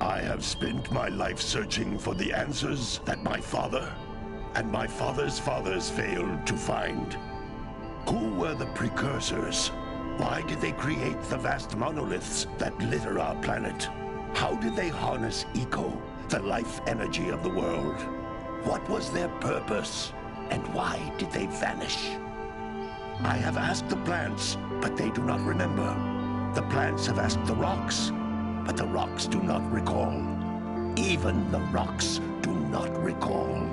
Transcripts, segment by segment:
I have spent my life searching for the answers that my father and my father's fathers failed to find. Who were the Precursors? Why did they create the vast monoliths that litter our planet? How did they harness eco, the life energy of the world? What was their purpose? And why did they vanish? I have asked the plants, but they do not remember. The plants have asked the rocks, but the rocks do not recall. Even the rocks do not recall.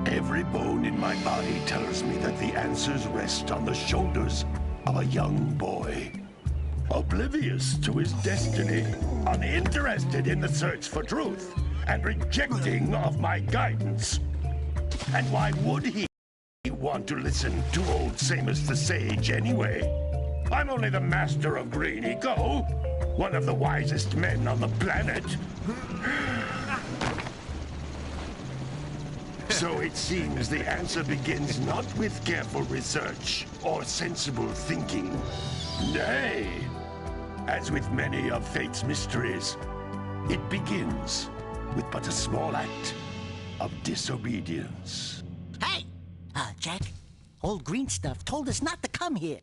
Every bone in my body tells me that the answers rest on the shoulders of a young boy. Oblivious to his destiny, uninterested in the search for truth, and rejecting of my guidance. And why would he want to listen to old Samus the Sage anyway? I'm only the master of green eco, one of the wisest men on the planet. So it seems the answer begins not with careful research or sensible thinking. Nay, as with many of fate's mysteries, it begins with but a small act of disobedience. Hey! Jack, old green stuff told us not to come here.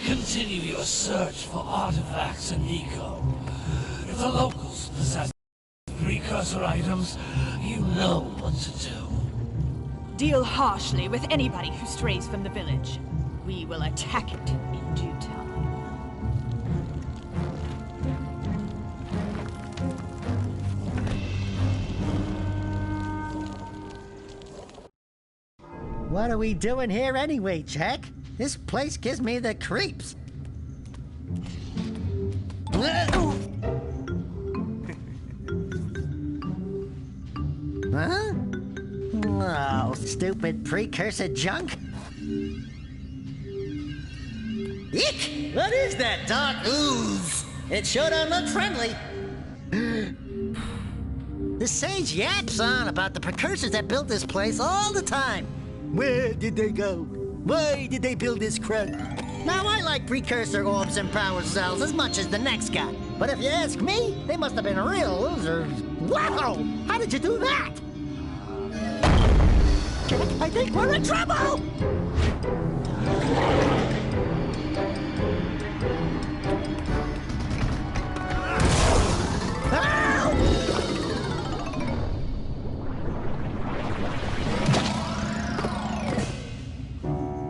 Continue your search for artifacts and eco. If the locals possess precursor items, you know what to do. Deal harshly with anybody who strays from the village. We will attack it in due time. What are we doing here anyway, Jack? This place gives me the creeps. Huh? Oh, stupid precursor junk. Eek! What is that dark ooze? It sure don't look friendly. The sage yaps on about the precursors that built this place all the time. Where did they go? Why did they build this crap? Now, I like precursor orbs and power cells as much as the next guy. But if you ask me, they must have been real losers. Wow! How did you do that? Jack, I think we're in trouble!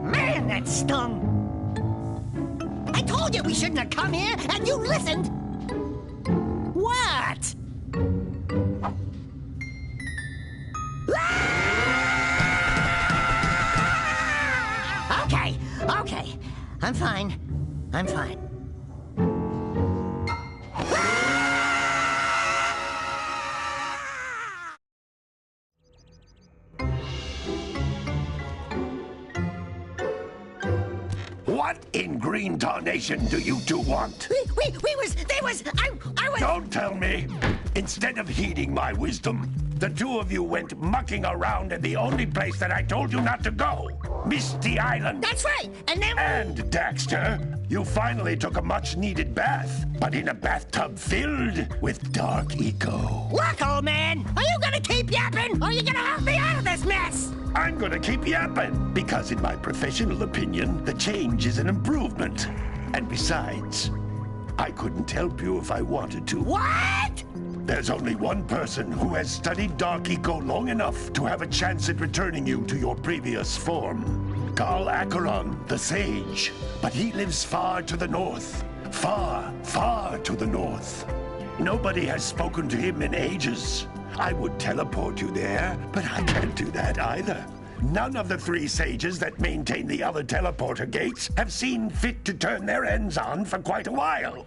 Man, that stung! I told you we shouldn't have come here, and you listened! What? Okay. I'm fine. What in green tarnation do you two want? I was... Don't tell me! Instead of heeding my wisdom, the two of you went mucking around in the only place that I told you not to go, Misty Island. That's right, and then... And, Daxter, you finally took a much-needed bath, but in a bathtub filled with dark eco. Look, old man, are you gonna keep yapping, or are you gonna help me out of this mess? I'm gonna keep yapping, because in my professional opinion, the change is an improvement. And besides, I couldn't help you if I wanted to. What? There's only one person who has studied Dark Eco long enough to have a chance at returning you to your previous form. Carl Acheron, the Sage. But he lives far to the north. Far, far to the north. Nobody has spoken to him in ages. I would teleport you there, but I can't do that either. None of the three sages that maintain the other teleporter gates have seen fit to turn their ends on for quite a while.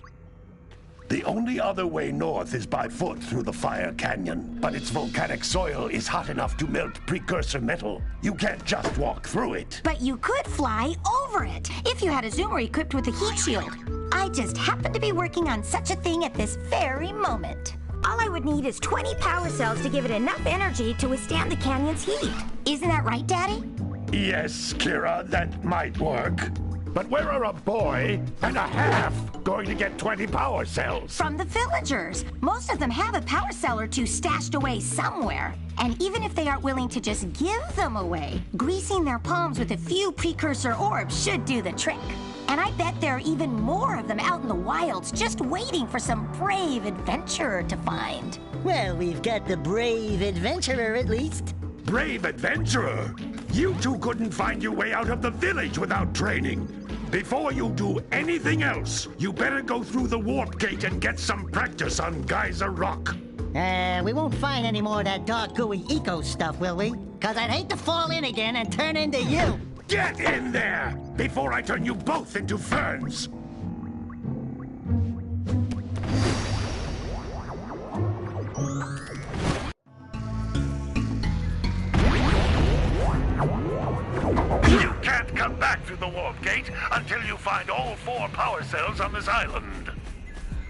The only other way north is by foot through the Fire Canyon, but its volcanic soil is hot enough to melt precursor metal. You can't just walk through it. But you could fly over it if you had a zoomer equipped with a heat shield. I just happen to be working on such a thing at this very moment. All I would need is 20 power cells to give it enough energy to withstand the canyon's heat. Isn't that right, Daddy? Yes, Kira, that might work. But where are a boy and a half going to get 20 power cells? From the villagers. Most of them have a power cell or two stashed away somewhere. And even if they aren't willing to just give them away, greasing their palms with a few precursor orbs should do the trick. And I bet there are even more of them out in the wilds just waiting for some brave adventurer to find. Well, we've got the brave adventurer at least. Brave adventurer? You two couldn't find your way out of the village without training. Before you do anything else, you better go through the warp gate and get some practice on Geyser Rock. We won't find any more of that dark gooey eco stuff, will we? 'Cause I'd hate to fall in again and turn into you. Get in there before I turn you both into ferns. You can't come back through the warp gate until you find all 4 power cells on this island.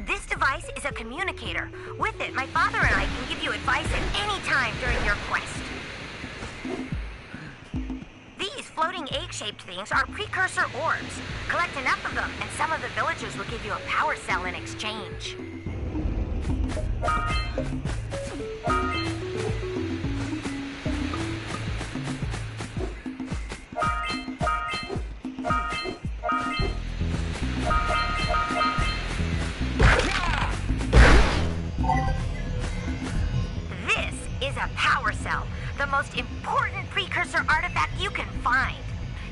This device is a communicator. With it, my father and I can give you advice at any time during your quest. These floating egg-shaped things are precursor orbs. Collect enough of them, and some of the villagers will give you a power cell in exchange. This is a power cell, the most important precursor artifact you can find.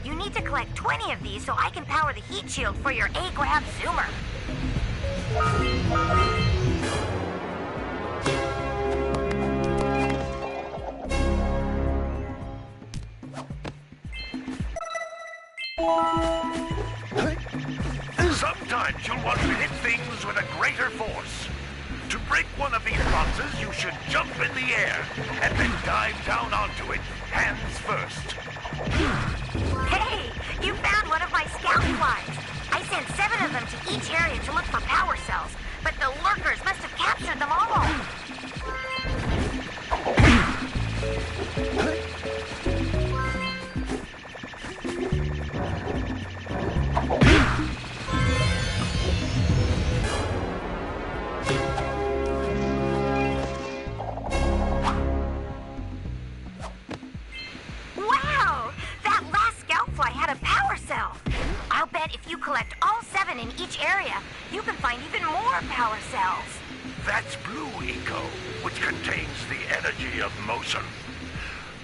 You need to collect 20 of these so I can power the heat shield for your A-Grab zoomer. Sometimes you'll want to hit things with a greater force. To break one of these boxes, you should jump in the air and then dive down onto it, hands first. Hey, you found one of my scout flies. I sent 7 of them to each area to look for power cells, but the lurkers must have captured them all. Wow! That last scout fly had a power cell. I'll bet if you collect all 7 in each area, you can find even more power cells. That's Blue Eco, which contains the energy of motion.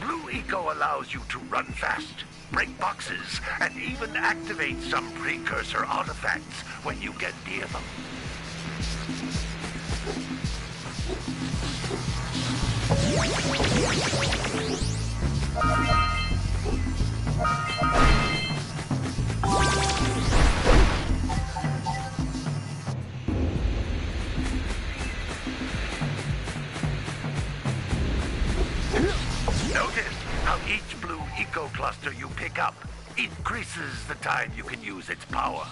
Blue Eco allows you to run fast, break boxes, and even activate some precursor artifacts when you get near them. Notice how each Blue Eco cluster you pick up increases the time you can use its power.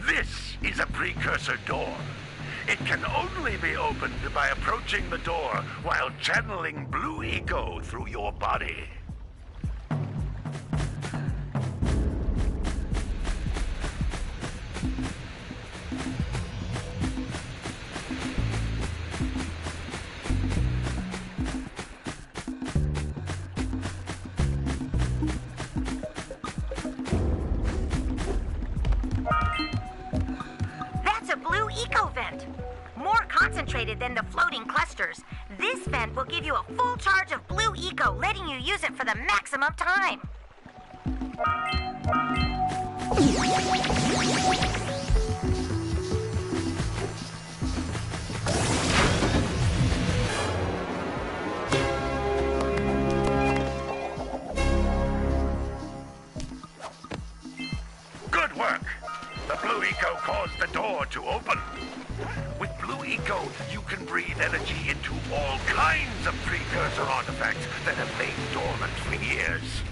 This is a precursor door. It can only be opened by approaching the door while channeling blue eco through your body. That's a blue eco vent. More concentrated than the floating clusters. This vent will give you a full charge of blue eco, letting you use it for the maximum time. Good work! The blue eco caused the door to open. With blue eco, you can breathe energy into all kinds of precursor artifacts that have lain dormant for years.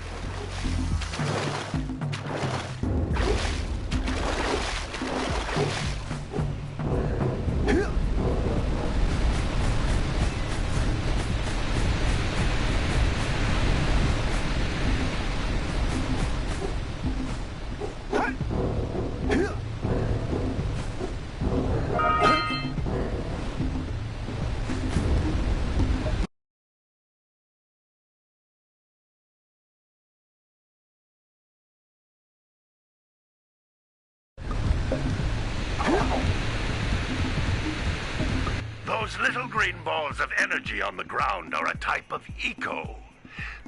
Those little green balls of energy on the ground are a type of eco.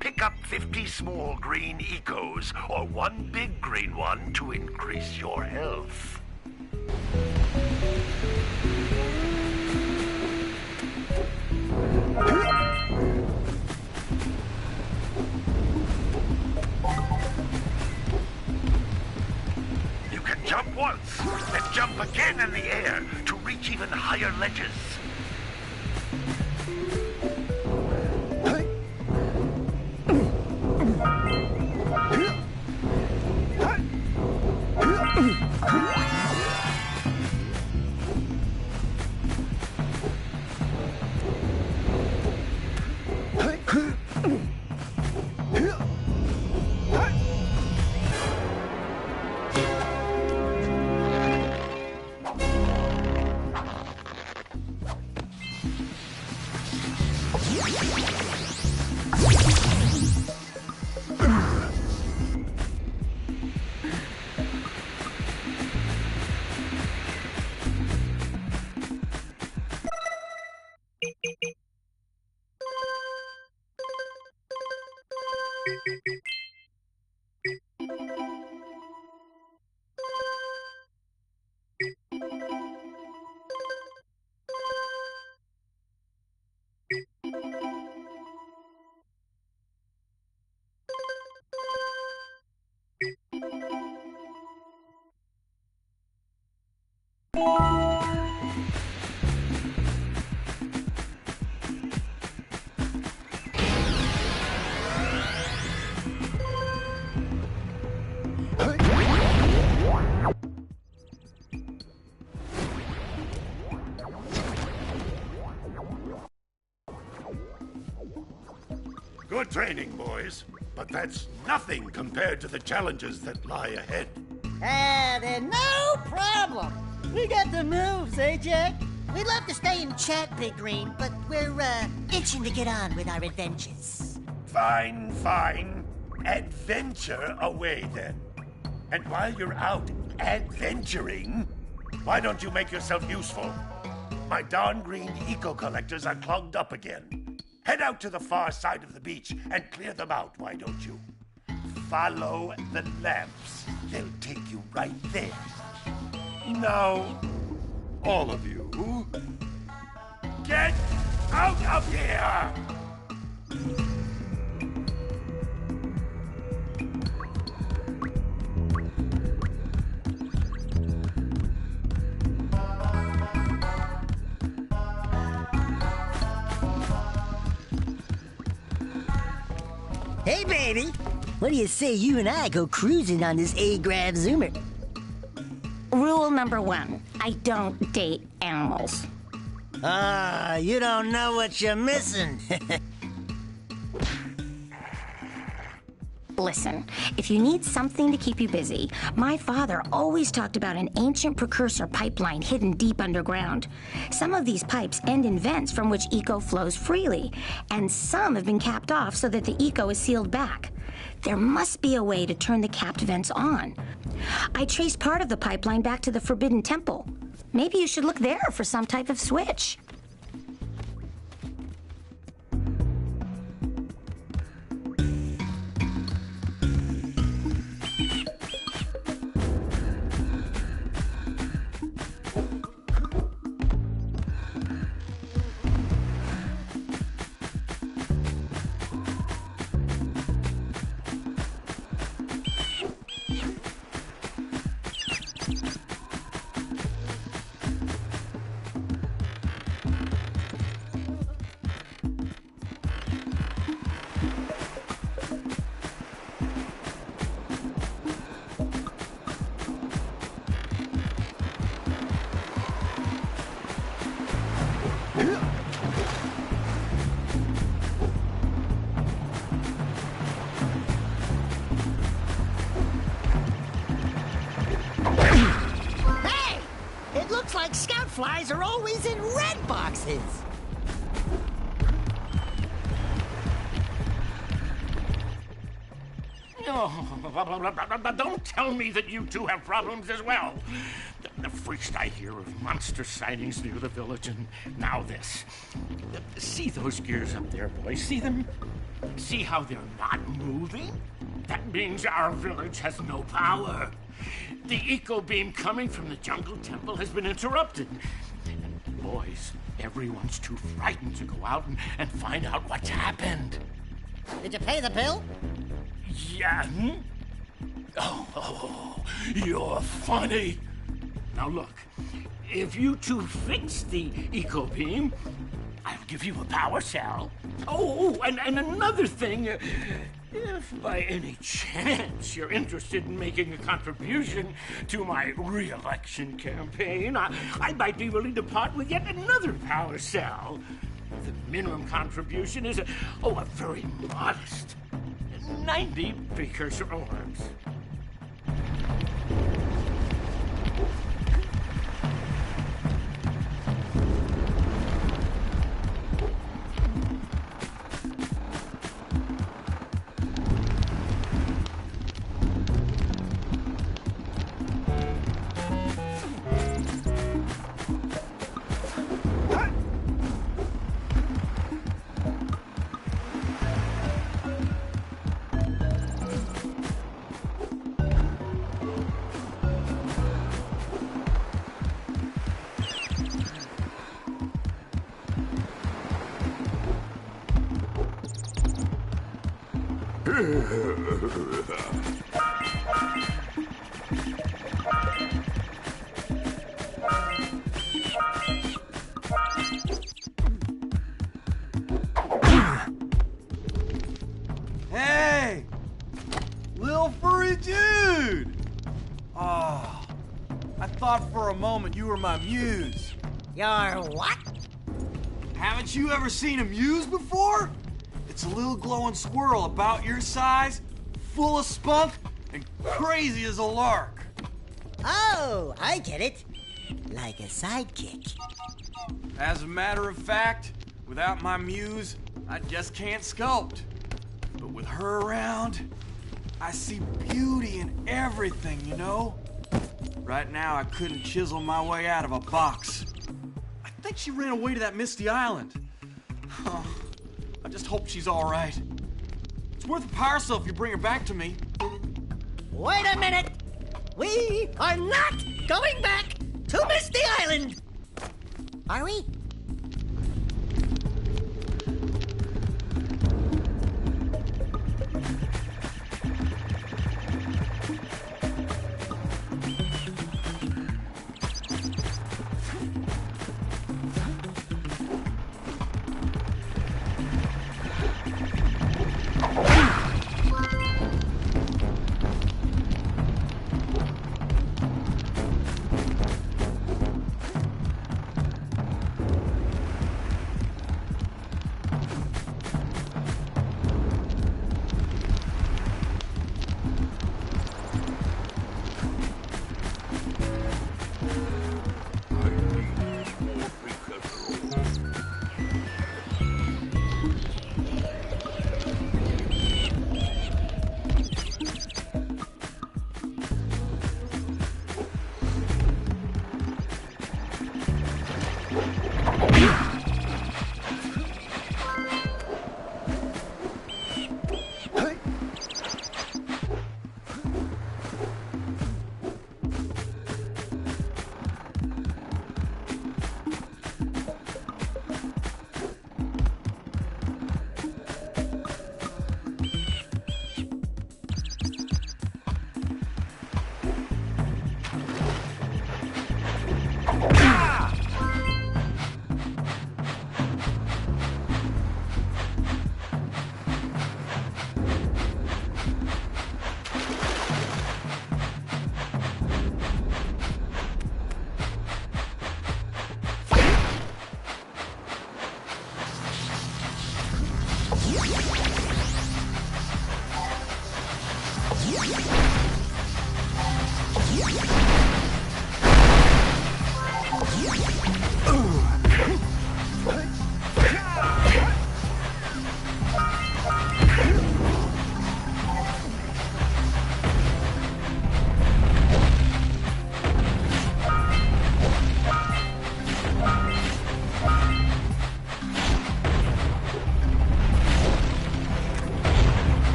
Pick up 50 small green ecos or one big green one to increase your health. You can jump once, then jump again in the air to reach even higher ledges. Good training, boys. But that's nothing compared to the challenges that lie ahead. Then no problem. We got the moves, eh, Jack? We'd love to stay and chat, Big Green, but we're, itching to get on with our adventures. Fine, fine. Adventure away, then. And while you're out adventuring, why don't you make yourself useful? My darn green eco-collectors are clogged up again. Head out to the far side of the beach and clear them out, why don't you? Follow the lamps. They'll take you right there. Now, all of you, get out of here! Hey, baby. What do you say you and I go cruising on this A-Grav Zoomer? Rule number 1, I don't date animals. Ah, you don't know what you're missing. Listen, if you need something to keep you busy, my father always talked about an ancient precursor pipeline hidden deep underground. Some of these pipes end in vents from which eco flows freely, and some have been capped off so that the eco is sealed back. There must be a way to turn the capped vents on. I traced part of the pipeline back to the Forbidden Temple. Maybe you should look there for some type of switch. Like scout flies are always in red boxes. Oh, don't tell me that you two have problems as well. The first I hear of monster sightings near the village, and now this. See those gears up there, boys? See them? See how they're not moving? That means our village has no power. The eco beam coming from the jungle temple has been interrupted. And boys, everyone's too frightened to go out and find out what's happened. Did you pay the bill? Yeah. Oh, you're funny. Now look, if you two fix the eco beam, I'll give you a power cell. Oh, and another thing. If by any chance you're interested in making a contribution to my re-election campaign, I might be willing to part with yet another power cell. The minimum contribution is a very modest 90 precursor orbs. Hey! Little furry dude! Oh, I thought for a moment you were my muse. Your what? Haven't you ever seen a muse before? It's a little glowing squirrel about your size, full of spunk, and crazy as a lark. Oh, I get it. Like a sidekick. As a matter of fact, without my muse, I just can't sculpt. But with her around, I see beauty in everything, you know? Right now, I couldn't chisel my way out of a box. I think she ran away to that misty island. Oh, I just hope she's all right. It's worth a power cell if you bring her back to me. Wait a minute! We are not going back to Misty Island! Are we?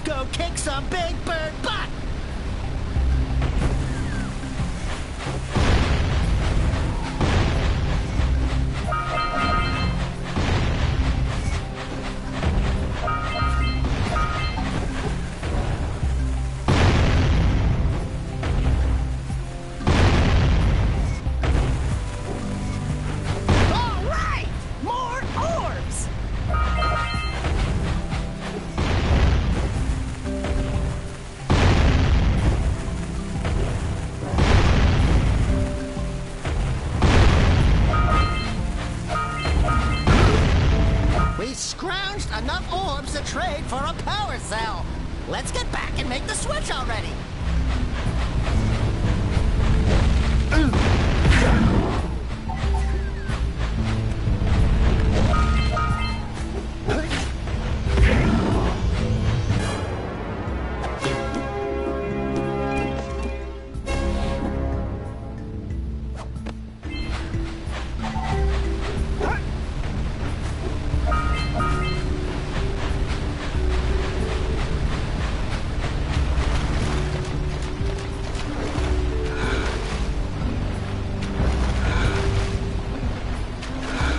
go kick some big bird butt! All right! More orbs! We scrounged enough orbs to trade for a power cell. Let's get back and make the switch already.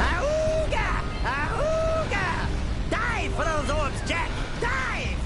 Auga! Auga! Dive for those orbs, Jack! Dive!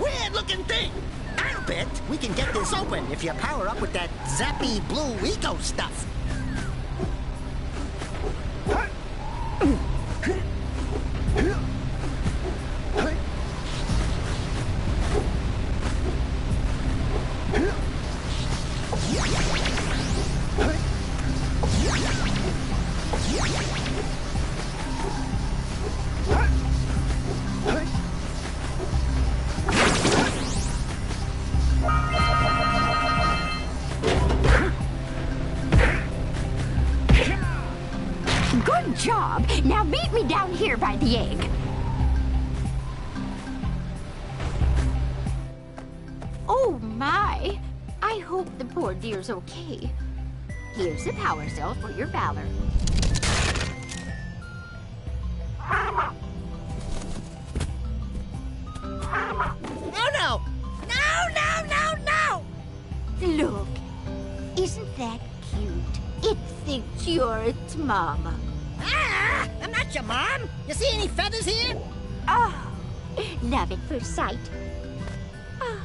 weird-looking thing. I'll bet we can get this open if you power up with that zappy blue eco stuff. Good job. Now meet me down here by the egg. Oh my. I hope the poor dear's okay. Here's a power cell for your valor. Oh no! No, no, no, no! Look, isn't that cute? It thinks you're its mama. Ah! I'm not your mom! You see any feathers here? Oh, love at first sight. Oh.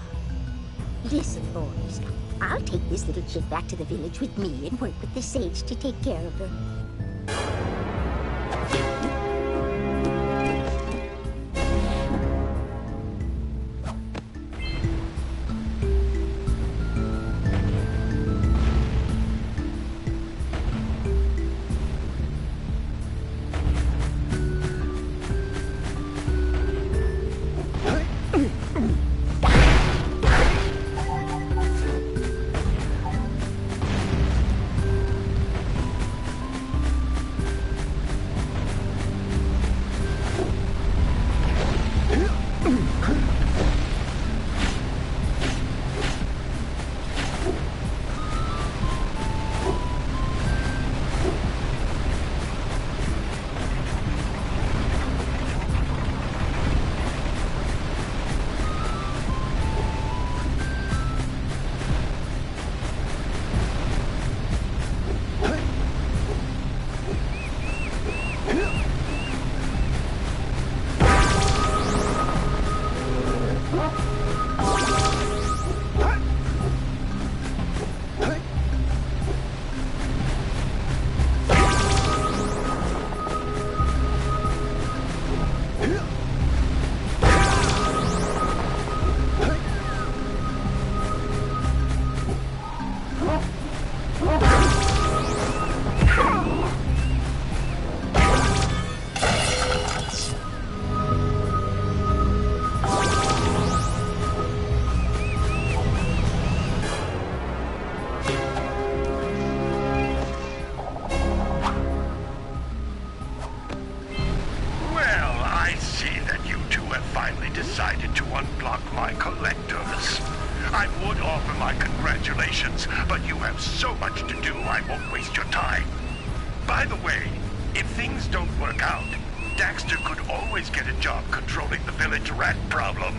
Listen, boys. I'll take this little chick back to the village with me and work with the sage to take care of her. decided to unblock my collectors. I would offer my congratulations, but you have so much to do I won't waste your time. By the way, if things don't work out, Daxter could always get a job controlling the village rat problem.